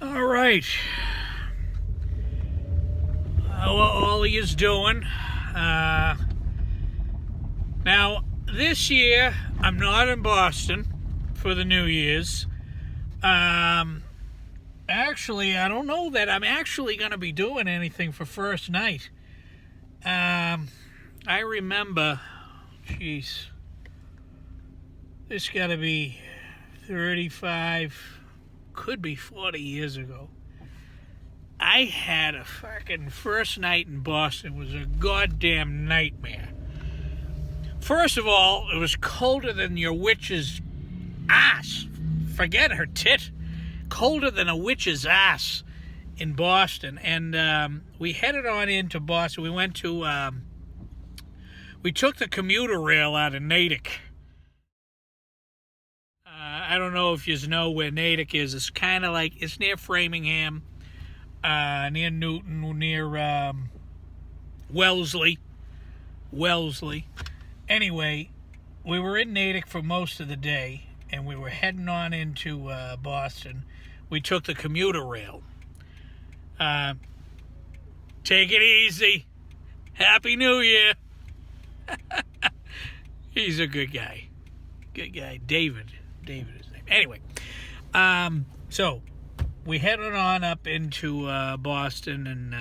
All right. How are all of yous doing? Now, this year, I'm not in Boston for the New Year's. Actually, I don't know that I'm actually going to be doing anything for first night. I remember, jeez, this got to be 35, could be 40 years ago. I had a fucking first night in Boston. It was a goddamn nightmare. First of all, it was colder than your witch's ass. Forget her tit. Colder than a witch's ass in Boston. And we headed on into Boston. We went to, we took the commuter rail out of Natick. I don't know if you know where Natick is. It's kind of like, it's near Framingham, near Newton, near Wellesley. Anyway, we were in Natick for most of the day, and we were heading on into Boston. We took the commuter rail. Take it easy. Happy New Year. He's a good guy. Good guy. David is his name. Anyway, so we headed on up into Boston and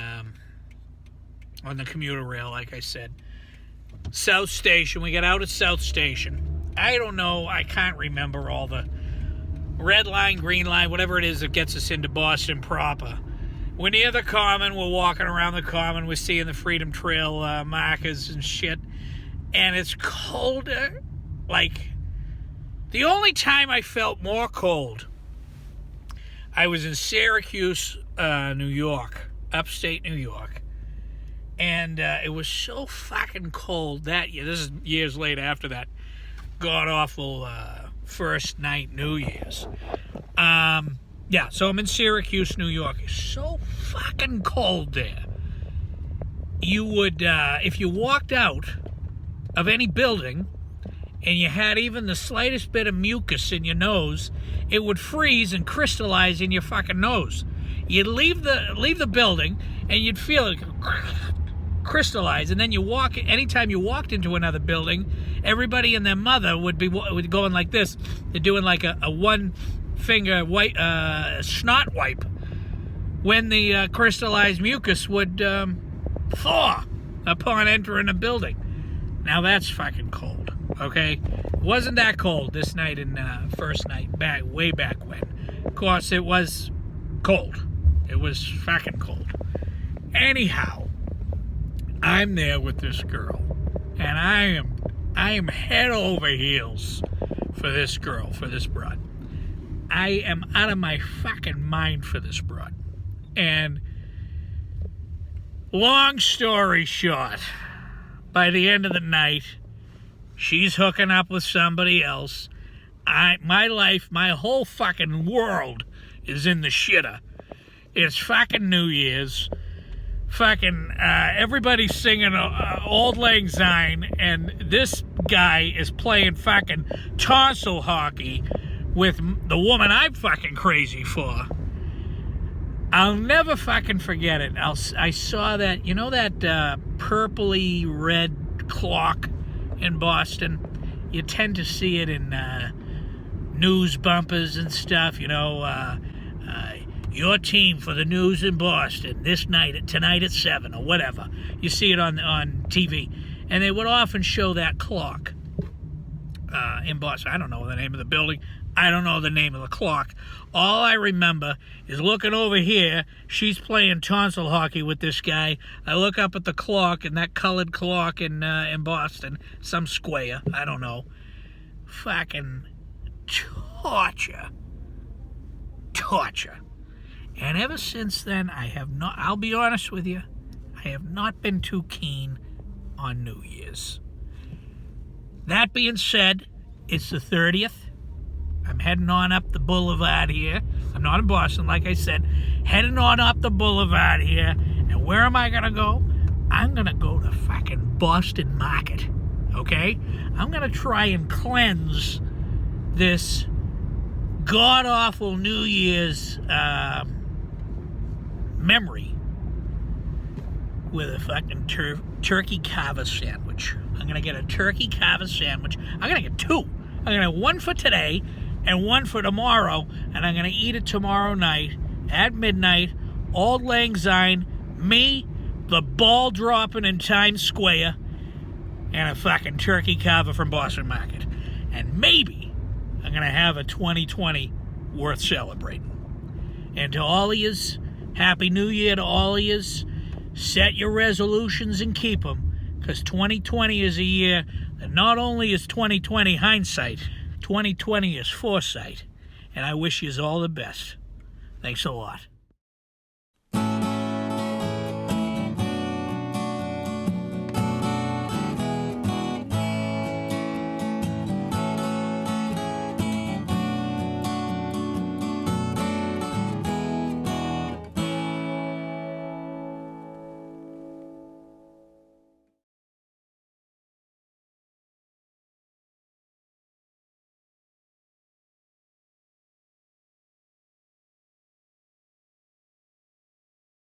on the commuter rail, like I said. South Station. We got out at South Station. I don't know. I can't remember all the red line, green line, whatever it is that gets us into Boston proper. We're near the Common. We're walking around the Common. We're seeing the Freedom Trail markers and shit. And it's colder. Like, the only time I felt more cold, I was in Syracuse, New York, upstate New York. And it was so fucking cold that year. This is years later after that god-awful first night New Year's. Yeah, so I'm in Syracuse, New York. It's so fucking cold there. You would, if you walked out of any building and you had even the slightest bit of mucus in your nose, it would freeze and crystallize in your fucking nose. You'd leave the building and you'd feel it crystallize, and then you walk. Anytime you walked into another building, everybody and their mother would be going like this. They're doing like a one finger white snot wipe when the crystallized mucus would thaw upon entering a building. Now that's fucking cold. Okay, it wasn't that cold this night in first night way back when. Of course, it was cold. It was fucking cold. Anyhow, I'm there with this girl, and I am head over heels for this girl, for this broad. I am out of my fucking mind for this broad. And long story short, by the end of the night, she's hooking up with somebody else. My life, my whole fucking world is in the shitter. It's fucking New Year's. Fucking everybody's singing Auld Lang Syne, and this guy is playing fucking tonsil hockey with the woman I'm fucking crazy for. I'll never fucking forget it. I saw that, you know, that purpley red clock in Boston? You tend to see it in news bumpers and stuff, you know, your team for the news in Boston tonight at 7 or whatever. You see it on TV. And they would often show that clock in Boston. I don't know the name of the building. I don't know the name of the clock. All I remember is looking over here. She's playing tonsil hockey with this guy. I look up at the clock, and that colored clock in Boston, some square, I don't know. Fucking torture. And ever since then, I'll be honest with you, I have not been too keen on New Year's. That being said, it's the 30th. I'm heading on up the boulevard here. I'm not in Boston, like I said. Heading on up the boulevard here. And where am I going to go? I'm going to go to fucking Boston Market. Okay? I'm going to try and cleanse this god-awful New Year's memory with a fucking turkey carver sandwich. I'm gonna get a turkey carver sandwich. I'm gonna get two. I'm gonna get one for today and one for tomorrow, and I'm gonna eat it tomorrow night at midnight. Auld Lang Syne, me, the ball dropping in Times Square, and a fucking turkey carver from Boston Market. And maybe I'm gonna have a 2020 worth celebrating. And to all of yous, Happy New Year to all of yous. Set your resolutions and keep them, because 2020 is a year that not only is 2020 hindsight, 2020 is foresight. And I wish yous all the best. Thanks a lot.